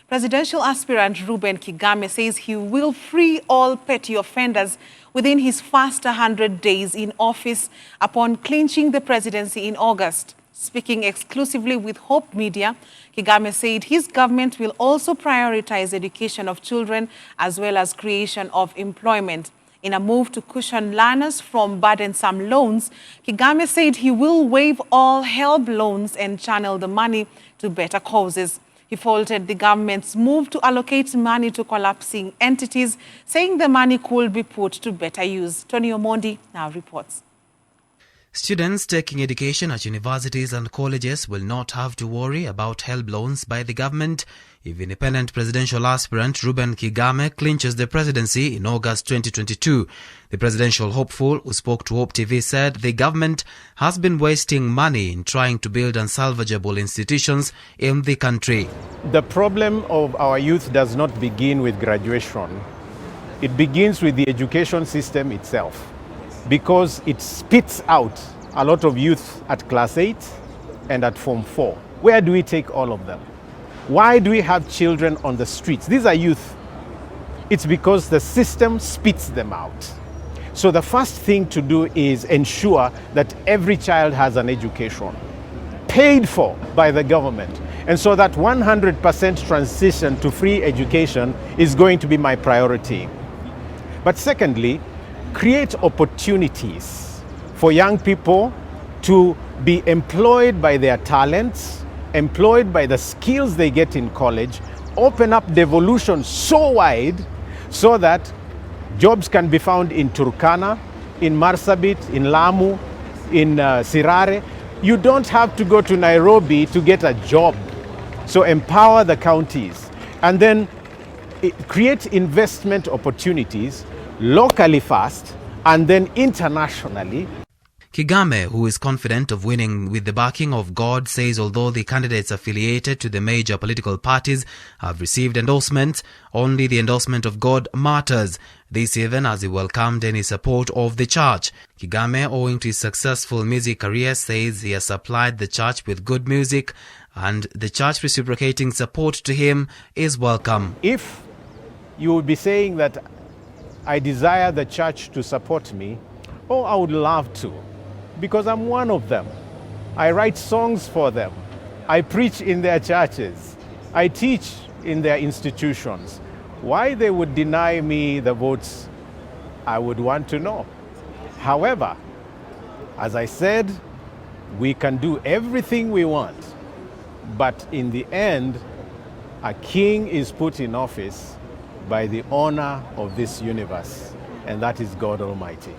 Presidential aspirant Reuben Kigame says he will free all petty offenders within his first 100 days in office upon clinching the presidency in August. Speaking exclusively with Hope Media, Kigame said his government will also prioritize education of children as well as creation of employment. In a move to cushion learners from burdensome loans, Kigame said he will waive all HELB loans and channel the money to better causes. He faulted the government's move to allocate money to collapsing entities, saying the money could be put to better use. Tony Omondi now reports. Students taking education at universities and colleges will not have to worry about HELB loans by the government if independent presidential aspirant Reuben Kigame clinches the presidency in August 2022. The presidential hopeful, who spoke to Hope TV, said the government has been wasting money in trying to build unsalvageable institutions in the country. The problem of our youth does not begin with graduation. It begins with the education system itself, because it spits out a lot of youth at class 8 and at form 4. Where do we take all of them? Why do we have children on the streets? These are youth. It's because the system spits them out. So the first thing to do is ensure that every child has an education paid for by the government. And so that 100% transition to free education is going to be my priority. But secondly, create opportunities for young people to be employed by their talents, employed by the skills they get in college, open up devolution so wide so that jobs can be found in Turkana, in Marsabit, in Lamu, in Sirare. You don't have to go to Nairobi to get a job. So empower the counties and then create investment opportunities locally first and then internationally. Kigame, who is confident of winning with the backing of God, says although the candidates affiliated to the major political parties have received endorsements, only the endorsement of God matters. This even as he welcomed any support of the church. Kigame, owing to his successful music career, says he has supplied the church with good music and the church reciprocating support to him is welcome. If you would be saying that I desire the church to support me, oh, I would love to, because I'm one of them. I write songs for them. I preach in their churches. I teach in their institutions. Why they would deny me the votes, I would want to know. However, as I said, we can do everything we want, but in the end, a king is put in office by the owner of this universe, and that is God Almighty.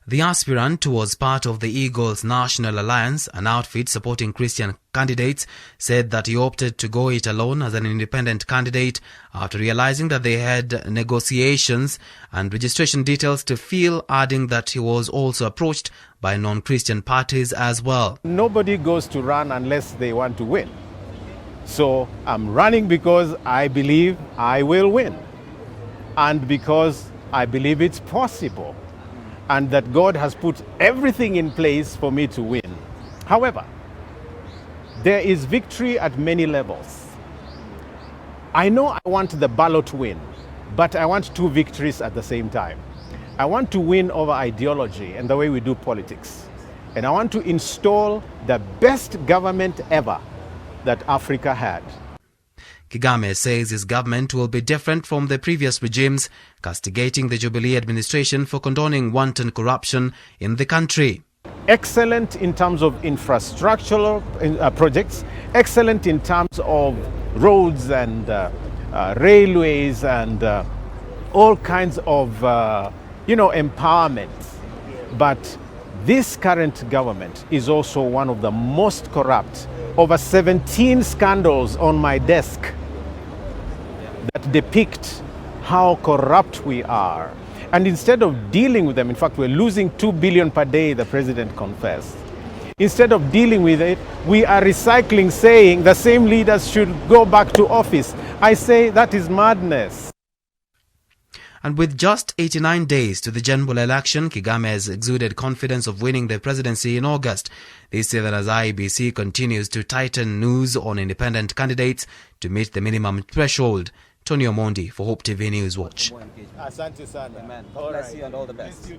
The aspirant, who was part of the Eagles National Alliance, an outfit supporting Christian candidates, said that he opted to go it alone as an independent candidate after realizing that they had negotiations and registration details to fill, adding that he was also approached by non-Christian parties as well. Nobody goes to run unless they want to win. So I'm running because I believe I will win, and because I believe it's possible, and that God has put everything in place for me to win. However, there is victory at many levels. I know I want the ballot win, but I want two victories at the same time. I want to win over ideology and the way we do politics. And I want to install the best government ever that Africa had. Kigame says his government will be different from the previous regimes, castigating the Jubilee administration for condoning wanton corruption in the country. Excellent in terms of infrastructural projects, excellent in terms of roads and railways and all kinds of empowerment. But this current government is also one of the most corrupt. Over 17 scandals on my desk that depict how corrupt we are. And instead of dealing with them, in fact, we're losing 2 billion per day, the president confessed. Instead of dealing with it, we are recycling, saying the same leaders should go back to office. I say that is madness. And with just 89 days to the general election, Kigame has exuded confidence of winning the presidency in August. This even as IEBC continues to tighten news on independent candidates to meet the minimum threshold. Tony Omondi for Hope TV News Watch. Asante sana. Amen. God bless you and all the best.